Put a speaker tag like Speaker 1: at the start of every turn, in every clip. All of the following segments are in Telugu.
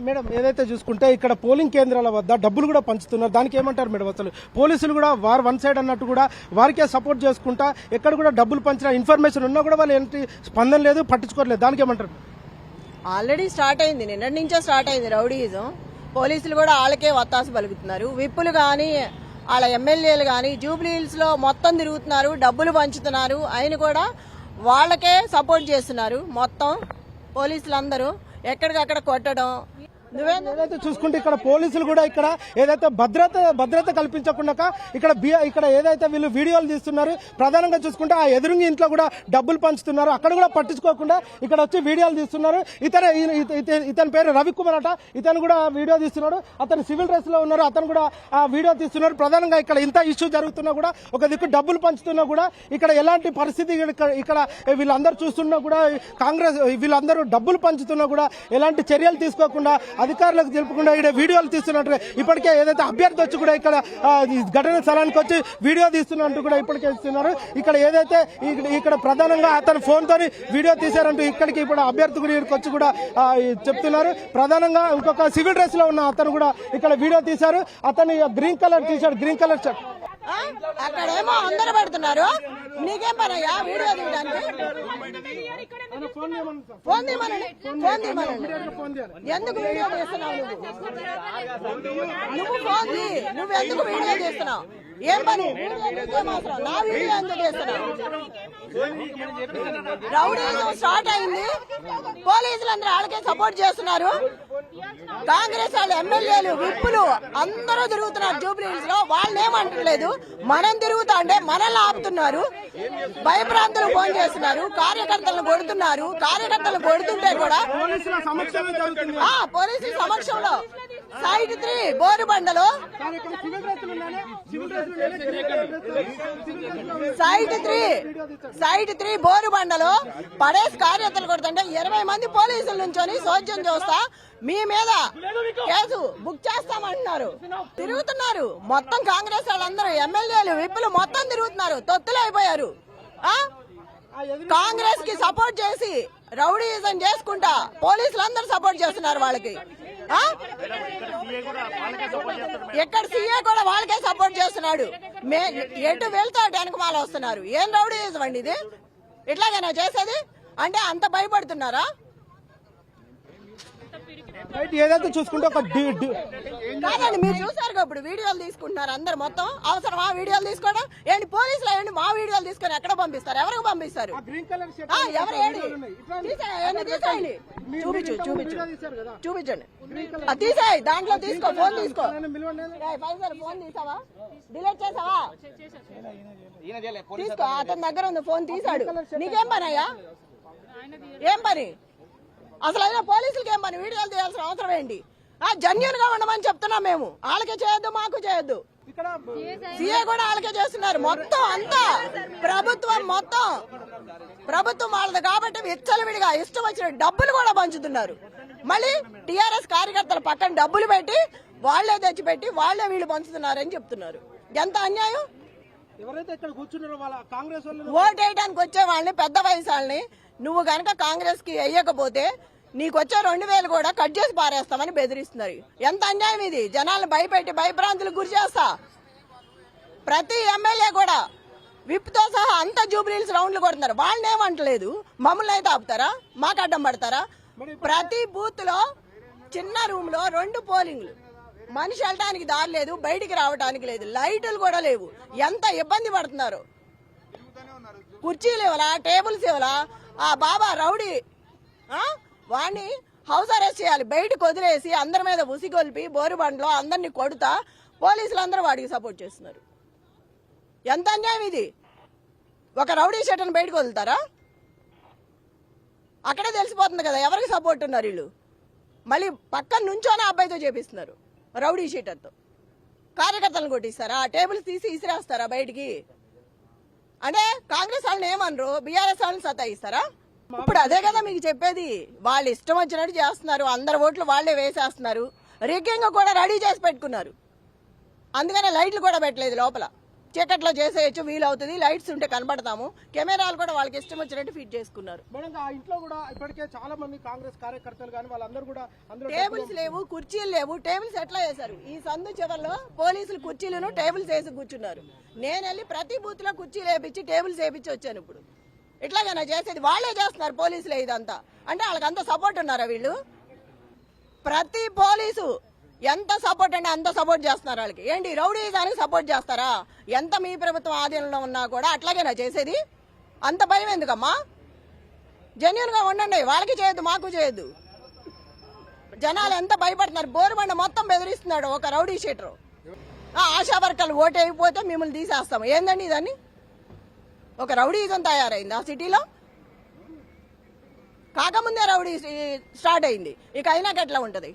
Speaker 1: మేడం ఏదైతే చూసుకుంటే ఇక్కడ పోలింగ్ కేంద్రాల వద్ద డబ్బులు కూడా పంచుతున్నారు, దానికి ఏమంటారు మేడం? అసలు పోలీసులు కూడా వారు వన్ సైడ్ అన్నట్టు కూడా వారికే సపోర్ట్ చేసుకుంటా ఎక్కడ కూడా డబ్బులు పంచిన ఇన్ఫర్మేషన్ ఉన్నా కూడా వాళ్ళు ఏంటి స్పందన లేదు, పట్టించుకోవట్లేదు, దానికి ఏమంటారు?
Speaker 2: ఆల్రెడీ స్టార్ట్ అయింది, నిన్నటి నుంచే స్టార్ట్ అయింది రౌడీయిజం. పోలీసులు కూడా వాళ్ళకే వత్తాసు పలుకుతున్నారు. విప్పులు కానీ వాళ్ళ ఎమ్మెల్యేలు కానీ జూబ్లీ హిల్స్ లో మొత్తం తిరుగుతున్నారు, డబ్బులు పంచుతున్నారు, ఆయన కూడా వాళ్ళకే సపోర్ట్ చేస్తున్నారు. మొత్తం పోలీసులందరూ ఎక్కడికక్కడ కొట్టడం.
Speaker 1: ఏదైతే చూసుకుంటే ఇక్కడ పోలీసులు కూడా ఇక్కడ ఏదైతే భద్రత కల్పించకుండా ఇక్కడ ఏదైతే వీళ్ళు వీడియోలు తీస్తున్నారు, ప్రధానంగా చూసుకుంటే ఆ ఎదురుంగి ఇంట్లో కూడా డబ్బులు పంచుతున్నారు, అక్కడ కూడా పట్టించుకోకుండా ఇక్కడ వచ్చి వీడియోలు తీస్తున్నారు. ఇతని పేరు రవికుమార్ అట, ఇతను కూడా వీడియో తీస్తున్నాడు, అతను సివిల్ డ్రెస్ లో ఉన్నారు, అతను కూడా ఆ వీడియో తీస్తున్నారు. ప్రధానంగా ఇక్కడ ఇంత ఇష్యూ జరుగుతున్నా కూడా ఒక దిక్కు డబ్బులు పంచుతున్నా కూడా ఇక్కడ ఎలాంటి పరిస్థితి ఇక్కడ వీళ్ళందరూ చూస్తున్నా కూడా కాంగ్రెస్ వీళ్ళందరూ డబ్బులు పంచుతున్నా కూడా ఎలాంటి చర్యలు తీసుకోకుండా అధికారులకు తెలుపకుండా ఇక్కడ వీడియోలు తీస్తున్నట్టు ఇప్పటికే ఏదైతే అభ్యర్థి వచ్చి కూడా ఇక్కడ ఘటన స్థలానికి వచ్చి వీడియో తీస్తున్నట్టు కూడా ఇప్పటికే ఇస్తున్నారు. ఇక్కడ ఏదైతే ఇక్కడ ప్రధానంగా అతను ఫోన్ తోని వీడియో తీశారంటూ ఇక్కడికి ఇప్పుడు అభ్యర్థి కూడా ఇక్కడికి వచ్చి కూడా చెప్తున్నారు. ప్రధానంగా ఇంకొక సివిల్ డ్రెస్ లో ఉన్న అతను కూడా ఇక్కడ వీడియో తీశారు. అతను green colour T shirt, green colour shirt.
Speaker 2: అక్కడేమో అందరూ పెడుతున్నారు, నీకేం పనయ్యా వీడియో తీయడానికి? ఫోన్ తీయమనండి, ఫోన్ తీయమనండి. ఎందుకు వీడియో చేస్తున్నావు నువ్వు ఫోన్ తీ, నువ్వు ఎందుకు వీడియో చేస్తున్నావు? ఏం పని? నా వీడియో ఎందుకు చేస్తున్నావు? రౌడీజం స్టార్ట్ అయింది, పోలీసులందరూ వాళ్ళకే సపోర్ట్ చేస్తున్నారు. కాంగ్రెస్ వాళ్ళు ఎమ్మెల్యేలు విప్పులు అందరూ తిరుగుతున్నారు జూబ్లీ హిల్స్ లో, వాళ్ళని ఏమంటలేదు. మనం తిరుగుతా అంటే మనల్ని ఆపుతున్నారు, భయభ్రాంతులు ఫోన్ చేస్తున్నారు, కార్యకర్తలను కొడుతున్నారు. కార్యకర్తలు కొడుతుంటే కూడా పోలీసుల సమక్షంలో సైట్ 3 బోరుబండలో సైట్ 3 బోరుబండలో పడేసి కార్యకర్తలు కొడుతుంటే 20 మంది పోలీసుల నుంచొని సోద్యం చూస్తా మీ మీద కేసు బుక్ చేస్తామంటున్నారు. తిరుగుతున్నారు మొత్తం కాంగ్రెస్ వాళ్ళందరూ, ఎమ్మెల్యేలు విప్పులు మొత్తం తిరుగుతున్నారు, తొత్తులు అయిపోయారు. కాంగ్రెస్ కి సపోర్ట్ చేసి రౌడీయిజం చేసుకుంటా పోలీసులందరూ సపోర్ట్ చేస్తున్నారు వాళ్ళకి. ఎక్కడ సీఏ కూడా వాళ్ళకే సపోర్ట్ చేస్తున్నాడు. ఎటు వెళ్తా వెనక మాల వస్తున్నారు. ఏం రౌడీయిజం అండి ఇది? ఇట్లాగైనా చేసేది అంటే అంత భయపడుతున్నారా?
Speaker 1: ఏదైతే చూసుకుంటే ఒక
Speaker 2: కాదండి, మీరు చూసారు ఇప్పుడు వీడియోలు తీసుకుంటున్నారు అందరు. మొత్తం అవసరమా వీడియోలు తీసుకోవడం? ఏంటి పోలీసులు ఏంటి మా వీడియోలు తీసుకొని ఎక్కడ పంపిస్తారు? ఎవరికి పంపిస్తారు? ఎవరు తీసేయండి, చూపించండి, తీసేయి, దాంట్లో తీసుకో, ఫోన్ తీసుకో. ఫోన్ తీసావా? డిలీట్ చేసావా? తీసుకో, అతని దగ్గర ఉంది ఫోన్, తీసాడు. నీకేం పని అయ్యా? ఏం పని అసలు? అయినా పోలీసులకి ఏం పని? వీడియోలు తీయాల్సిన అవసరం ఏంటి? జెన్యూన్ గా ఉండమని చెప్తున్నాం మేము. వాళ్ళకే చేయొద్దు, మాకు చేయొద్దు. సీఏ కూడా వాళ్ళకే చేస్తున్నారు. మొత్తం అంతా ప్రభుత్వం వాళ్ళది కాబట్టి విచ్చలవిడిగా ఇష్టం వచ్చిన డబ్బులు కూడా పంచుతున్నారు. మళ్ళీ టీఆర్ఎస్ కార్యకర్తల పక్కన డబ్బులు పెట్టి వాళ్లే తెచ్చిపెట్టి వాళ్లే వీళ్ళు పంచుతున్నారని చెప్తున్నారు. ఎంత అన్యాయం! ఓటేయడానికి వచ్చే వాళ్ళని, పెద్ద వయసు వాళ్ళని నువ్వు గనక కాంగ్రెస్ కి వేయకపోతే నీకొచ్చే 2000 కూడా కట్ చేసి పారేస్తామని బెదిరిస్తున్నారు. ఎంత అన్యాయం ఇది! జనాలను భయపెట్టి భయభ్రాంతులకు గురి చేస్తా. ప్రతి ఎమ్మెల్యే కూడా విప్తో సహా అంతా జూబ్లీ హిల్స్ రౌండ్లు కొడుతున్నారు. వాళ్ళని ఏమంటలేదు, మమ్మల్ని అయితే ఆపుతారా? మాకు అడ్డం పడతారా? ప్రతి బూత్ లో చిన్న రూమ్ లో 2 పోలింగ్లు, మనిషి వెళ్ళటానికి దారి లేదు, బయటికి రావడానికి లేదు, లైట్లు కూడా లేవు. ఎంత ఇబ్బంది పడుతున్నారు. కుర్చీలు ఇవ్వలా, టేబుల్స్ ఇవ్వలా. ఆ బాబా రౌడీ వాణ్ణి హౌస్ అరెస్ట్ చేయాలి, బయటకు వదిలేసి అందరి మీద ఉసిగొల్పి బోరుబండ్లో అందరినీ కొడుతా పోలీసులందరూ వాడికి సపోర్ట్ చేస్తున్నారు. ఎంత అన్యాయం ఇది! ఒక రౌడీ షెటర్ని బయటకు వదులుతారా? అక్కడే తెలిసిపోతుంది కదా ఎవరికి సపోర్ట్ ఉన్నారు వీళ్ళు. మళ్ళీ పక్కన నుంచోనే అబ్బాయితో చేపిస్తున్నారు, రౌడీ షీటర్తో. కార్యకర్తలను కొట్టిస్తారా? టేబుల్స్ తీసి ఇసిరేస్తారా బయటికి? అంటే కాంగ్రెస్ వాళ్ళని ఏమనరు, బీఆర్ఎస్ వాళ్ళని సతాయిస్తారా? ఇప్పుడు అదే కదా మీకు చెప్పేది. వాళ్ళు ఇష్టం వచ్చినట్టు చేస్తున్నారు, అందరు ఓట్లు వాళ్లే వేసేస్తున్నారు. రిగ్గింగ్ కూడా రెడీ చేసి పెట్టుకున్నారు, అందుకనే లైట్లు కూడా పెట్టలేదు లోపల. చీకట్లో చేసేయచ్చు, వీలవుతుంది, లైట్స్ ఉంటే కనబడతాము, కెమెరాలు కూడా వాళ్ళకి ఇష్టం వచ్చినట్టు ఫిట్ చేసుకున్నారు.
Speaker 1: మేడం ఆ ఇంట్లో కూడా ఇప్పటికే చాలా మంది కాంగ్రెస్ కార్యకర్తలు కానీ వాళ్ళందరూ కూడా అందులో
Speaker 2: టేబుల్స్ లేవు, కుర్చీలు లేవు. టేబుల్స్ ఎట్లా వేశారు? ఈ సందు చివరిలో పోలీసులు కుర్చీలను టేబుల్స్ వేసి కూర్చున్నారు. నేను వెళ్ళి ప్రతి బూత్ లో కుర్చీలు వేపించి టేబుల్స్ వేపించి వచ్చాను. ఇప్పుడు ఇట్లాగైనా చేసేది వాళ్ళే చేస్తున్నారు, పోలీసులే ఇదంతా. అంటే వాళ్ళకి అంత సపోర్ట్ ఉన్నారా వీళ్ళు? ప్రతి పోలీసు ఎంత సపోర్ట్ అంటే అంత సపోర్ట్ చేస్తున్నారు వాళ్ళకి. ఏంటి రౌడీజానికి సపోర్ట్ చేస్తారా? ఎంత మీ ప్రభుత్వం ఆధీనంలో ఉన్నా కూడా అట్లాగేనా చేసేది? అంత భయం ఎందుకమ్మా? జెన్యున్ గా ఉండండి, వాళ్ళకి చేయొద్దు, మాకు చేయొద్దు. జనాలు ఎంత భయపడుతున్నారు. బోరుబండ మొత్తం బెదిరిస్తున్నాడు ఒక రౌడీ షీటరు. ఆశా వర్కర్లు ఓటు అయిపోతే మిమ్మల్ని తీసేస్తాం. ఏందండి ఇదని? ఒక రౌడీజం తయారైంది ఆ సిటీలో. కాకముందే రౌడీ స్టార్ట్ అయింది, ఇక అయినాక ఎట్లా ఉంటది?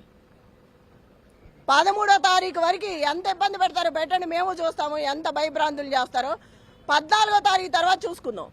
Speaker 2: 13వ తారీఖు వరకు ఎంత ఇబ్బంది పెడతారో పెట్టండి, మేము చూస్తాము. ఎంత భయభ్రాంతులు చేస్తారో 14వ తారీఖు తర్వాత చూసుకుందాం.